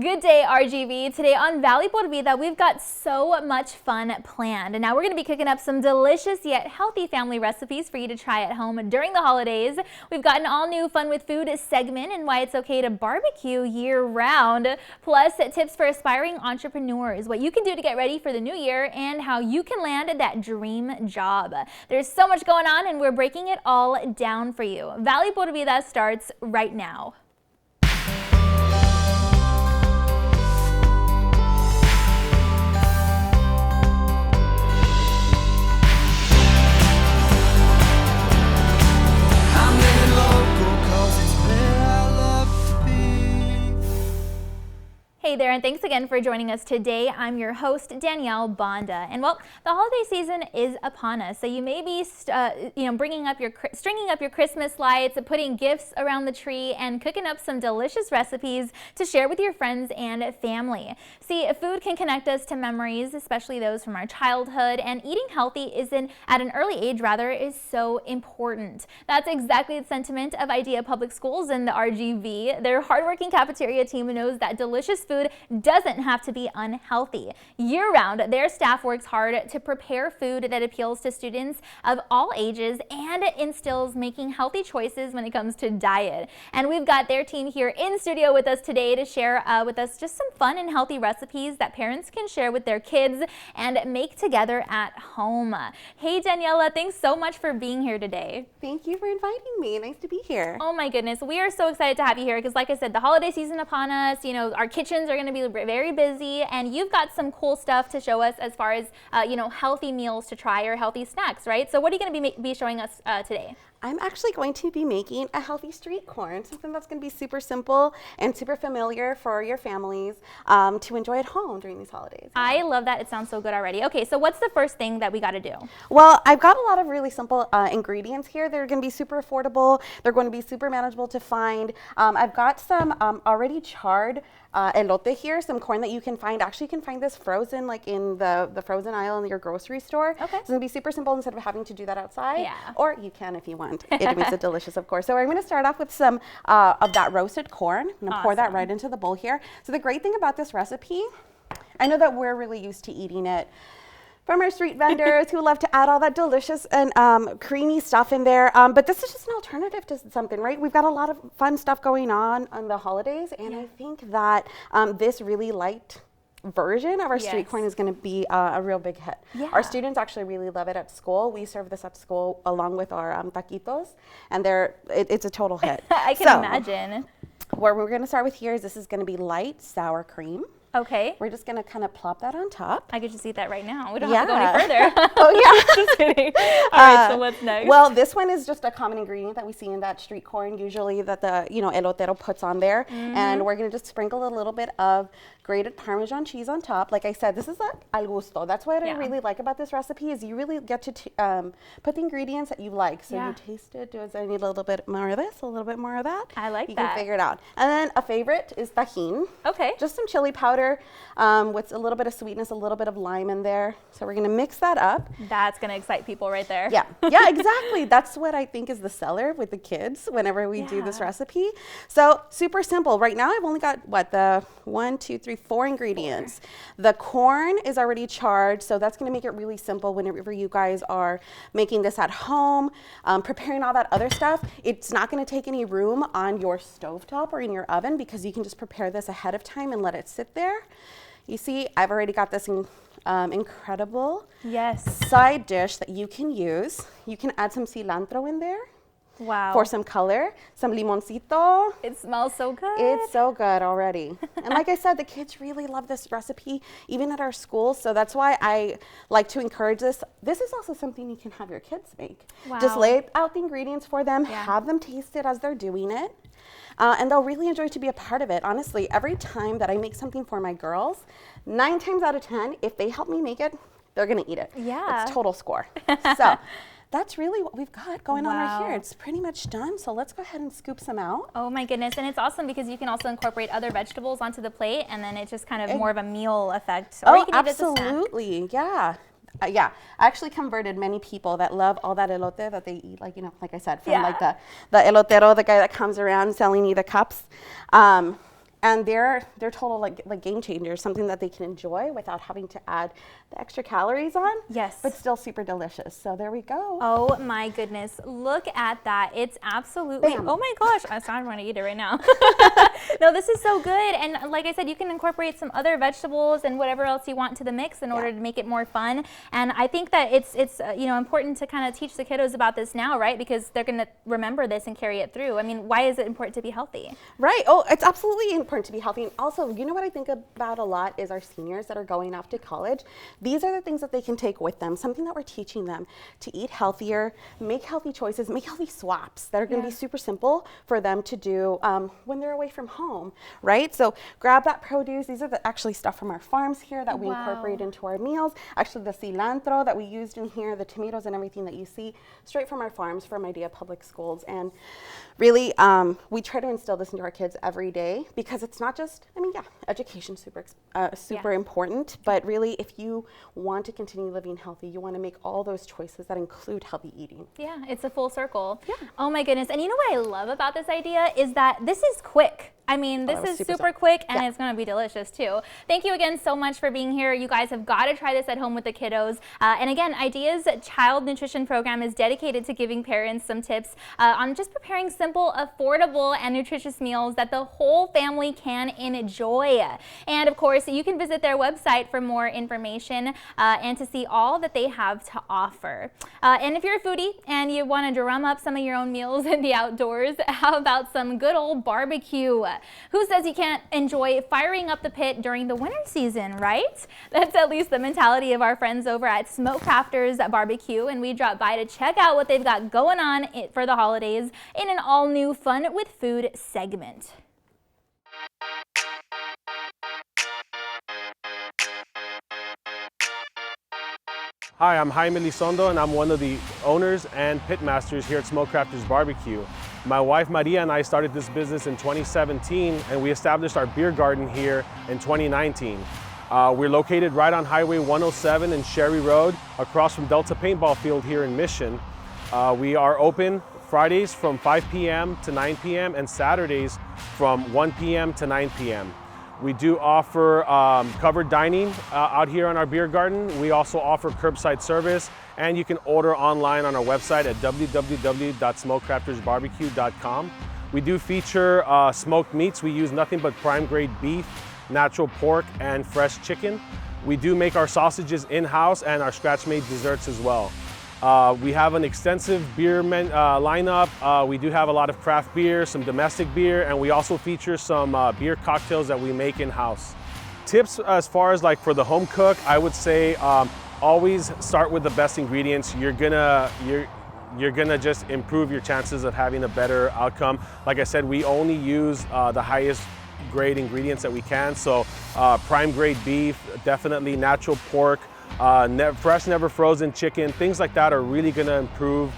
Good day, RGV. Today on Valley por Vida, we've got so much fun planned. And now we're going to be cooking up some delicious yet healthy family recipes for you to try at home during the holidays. We've got an all-new Fun with Food segment and why it's okay to barbecue year-round. Plus, tips for aspiring entrepreneurs, what you can do to get ready for the new year, and how you can land that dream job. There's so much going on, and we're breaking it all down for you. Valley por Vida starts right now. Hey there, and thanks again for joining us today. I'm your host, Danielle Banda. And well, the holiday season is upon us, so you may be, stringing up your Christmas lights, putting gifts around the tree, and cooking up some delicious recipes to share with your friends and family. See, food can connect us to memories, especially those from our childhood, and eating healthy at an early age is so important. That's exactly the sentiment of Idea Public Schools and the RGV. Their hardworking cafeteria team knows that delicious food doesn't have to be unhealthy. Year-round, their staff works hard to prepare food that appeals to students of all ages and instills making healthy choices when it comes to diet. And we've got their team here in studio with us today to share with us just some fun and healthy recipes that parents can share with their kids and make together at home. Hey Daniela, thanks so much for being here today. Thank you for inviting me. Nice to be here. Oh my goodness, we are so excited to have you here because like I said, the holiday season upon us, our kitchens are going to be very busy, and you've got some cool stuff to show us as far as healthy meals to try or healthy snacks, right? So what are you going to be showing us today? I'm actually going to be making a healthy street corn, something that's going to be super simple and super familiar for your families to enjoy at home during these holidays. I love that. It sounds so good already. Okay, so what's the first thing that we got to do? Well, I've got a lot of really simple ingredients here. They're going to be super affordable. They're going to be super manageable to find. I've got some already charred elote here, some corn that you can find. Actually, you can find this frozen, like in the frozen aisle in your grocery store. Okay. So it's going to be super simple instead of having to do that outside. Yeah. Or you can if you want. It makes it delicious, of course. So I'm going to start off with some of that roasted corn. I'm going to pour that right into the bowl here. So the great thing about this recipe, I know that we're really used to eating it from our street vendors who love to add all that delicious and creamy stuff in there. But this is just an alternative to something, right? We've got a lot of fun stuff going on the holidays, and I think that this really light version of our street corn is going to be a real big hit. Yeah. Our students actually really love it at school. We serve this at school along with our taquitos, and it's a total hit. I can imagine. What we're going to start with here is this is going to be light sour cream. Okay. We're just going to kind of plop that on top. I could just eat that right now. We don't have to go any further. Oh, yeah. Just kidding. All right, so what's next? Well, this one is just a common ingredient that we see in that street corn, usually that the, elotero puts on there. Mm-hmm. And we're going to just sprinkle a little bit of grated Parmesan cheese on top. Like I said, this is al gusto. That's what I really like about this recipe is you really get to put the ingredients that you like. So you taste it. Does I need a little bit more of this, a little bit more of that? I like that. You can figure it out. And then a favorite is tajin. Okay. Just some chili powder with a little bit of sweetness, a little bit of lime in there. So we're going to mix that up. That's going to excite people right there. Yeah, exactly. That's what I think is the seller with the kids whenever we do this recipe. So super simple. Right now I've only got, the 4 ingredients. The corn is already charred, so that's going to make it really simple whenever you guys are making this at home, preparing all that other stuff. It's not going to take any room on your stovetop or in your oven because you can just prepare this ahead of time and let it sit there. You see, I've already got this incredible side dish that you can use. You can add some cilantro in there. Wow. For some color, some limoncito. It smells so good. It's so good already. And like I said, the kids really love this recipe, even at our schools. So that's why I like to encourage this. This is also something you can have your kids make. Wow. Just lay out the ingredients for them, have them taste it as they're doing it. And they'll really enjoy to be a part of it. Honestly, every time that I make something for my girls, 9 times out of 10, if they help me make it, they're going to eat it. Yeah. It's total score. So that's really what we've got going on right here. It's pretty much done. So let's go ahead and scoop some out. Oh my goodness. And it's awesome because you can also incorporate other vegetables onto the plate, and then it's just kind of more of a meal effect. Or you can absolutely. Eat it as a snack. Yeah, I actually converted many people that love all that elote that they eat, like I said, from like the elotero, the guy that comes around selling you the cups. and they're total like game changers, something that they can enjoy without having to add the extra calories on. Yes. But still super delicious. So there we go. Oh my goodness, look at that. It's absolutely, Bam. oh my gosh, I want to eat it right now. No, this is so good. And like I said, you can incorporate some other vegetables and whatever else you want to the mix in order to make it more fun. And I think that it's important to kind of teach the kiddos about this now, right? Because they're going to remember this and carry it through. I mean, why is it important to be healthy? Right. Oh, it's absolutely important to be healthy. And also, you know what I think about a lot is our seniors that are going off to college. These are the things that they can take with them, something that we're teaching them to eat healthier, make healthy choices, make healthy swaps that are going to be super simple for them to do when they're away from home, right? So grab that produce. These are actually stuff from our farms here that we incorporate into our meals. Actually, the cilantro that we used in here, the tomatoes and everything that you see, straight from our farms from Idea Public Schools. And really, we try to instill this into our kids every day because it's not just, education super important, but really if you want to continue living healthy, you want to make all those choices that include healthy eating. Yeah, it's a full circle. Yeah. Oh my goodness. And you know what I love about this idea is that this is quick. I mean, this is super quick and it's going to be delicious too. Thank you again so much for being here. You guys have got to try this at home with the kiddos. And again, Idea's child nutrition program is dedicated to giving parents some tips on just preparing simple, affordable, and nutritious meals that the whole family can enjoy. And of course, you can visit their website for more information and to see all that they have to offer. And if you're a foodie and you want to drum up some of your own meals in the outdoors, how about some good old barbecue? Who says you can't enjoy firing up the pit during the winter season, right? That's at least the mentality of our friends over at Smoke Crafters Barbecue, and we dropped by to check out what they've got going on for the holidays in an all-new Fun with Food segment. Hi, I'm Jaime Lizondo, and I'm one of the owners and pit masters here at Smoke Crafters Barbecue. My wife Maria and I started this business in 2017, and we established our beer garden here in 2019. We're located right on Highway 107 and Sherry Road, across from Delta Paintball Field here in Mission. We are open Fridays from 5 p.m. to 9 p.m. and Saturdays from 1 p.m. to 9 p.m. We do offer covered dining out here on our beer garden. We also offer curbside service, and you can order online on our website at www.smokecraftersbarbecue.com. We do feature smoked meats. We use nothing but prime grade beef, natural pork, and fresh chicken. We do make our sausages in-house and our scratch-made desserts as well. We have an extensive beer lineup. We do have a lot of craft beer, some domestic beer, and we also feature some beer cocktails that we make in-house. Tips as far as like for the home cook, I would say always start with the best ingredients. You're gonna just improve your chances of having a better outcome. Like I said, we only use the highest grade ingredients that we can. So prime grade beef, definitely natural pork, fresh, never frozen chicken, things like that are really going to improve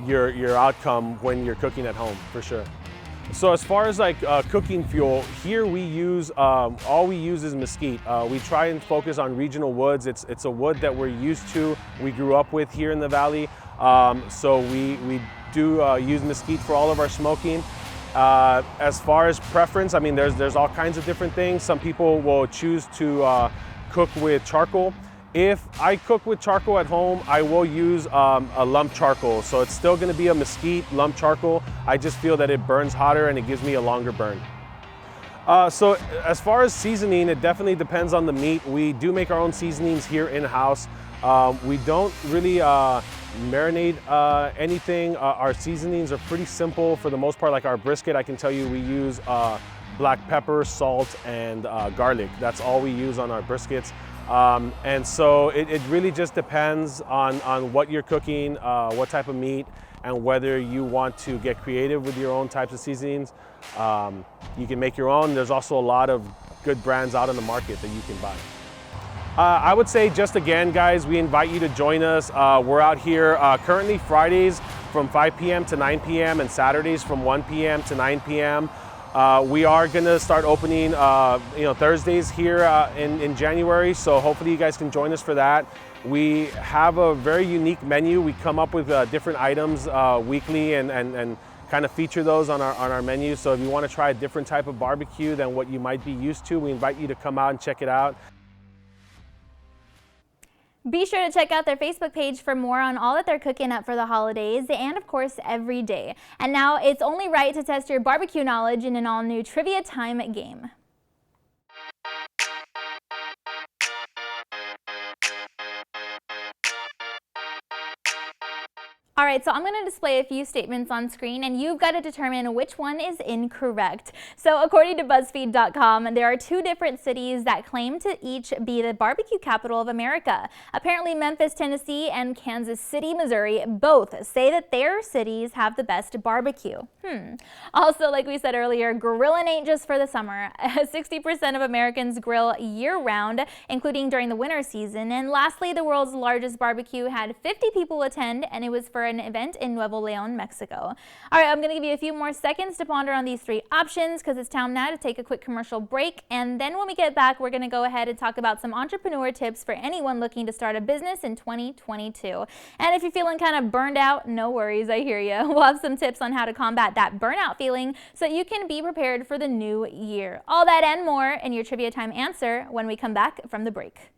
your outcome when you're cooking at home, for sure. So as far as like cooking fuel, here we use, all we use is mesquite. We try and focus on regional woods. It's a wood that we're used to, we grew up with here in the valley. So we do use mesquite for all of our smoking. As far as preference, I mean, there's all kinds of different things. Some people will choose to cook with charcoal. If I cook with charcoal at home, I will use a lump charcoal. So it's still gonna be a mesquite lump charcoal. I just feel that it burns hotter and it gives me a longer burn. So as far as seasoning, it definitely depends on the meat. We do make our own seasonings here in-house. We don't really marinate anything. Our seasonings are pretty simple for the most part. Like our brisket, I can tell you we use black pepper, salt, and garlic. That's all we use on our briskets. And so it really just depends on what you're cooking, what type of meat, and whether you want to get creative with your own types of seasonings. You can make your own. There's also a lot of good brands out on the market that you can buy. I would say just again, guys, we invite you to join us. We're out here currently Fridays from 5 p.m. to 9 p.m. and Saturdays from 1 p.m. to 9 p.m. We are gonna start opening Thursdays here in January, so hopefully you guys can join us for that. We have a very unique menu. We come up with different items weekly and kind of feature those on our menu. So if you want to try a different type of barbecue than what you might be used to, we invite you to come out and check it out. Be sure to check out their Facebook page for more on all that they're cooking up for the holidays and, of course, every day. And now it's only right to test your barbecue knowledge in an all-new Trivia Time game. All right, so I'm going to display a few statements on screen, and you've got to determine which one is incorrect. So according to BuzzFeed.com, there are 2 different cities that claim to each be the barbecue capital of America. Apparently, Memphis, Tennessee, and Kansas City, Missouri both say that their cities have the best barbecue. Also, like we said earlier, grilling ain't just for the summer. 60% of Americans grill year-round, including during the winter season. And lastly, the world's largest barbecue had 50 people attend, and it was for an event in Nuevo Leon, Mexico. All right, I'm going to give you a few more seconds to ponder on these 3 options because it's time now to take a quick commercial break. And then when we get back, we're going to go ahead and talk about some entrepreneur tips for anyone looking to start a business in 2022. And if you're feeling kind of burned out, no worries, I hear you. We'll have some tips on how to combat that burnout feeling so you can be prepared for the new year. All that and more in your Trivia Time answer when we come back from the break.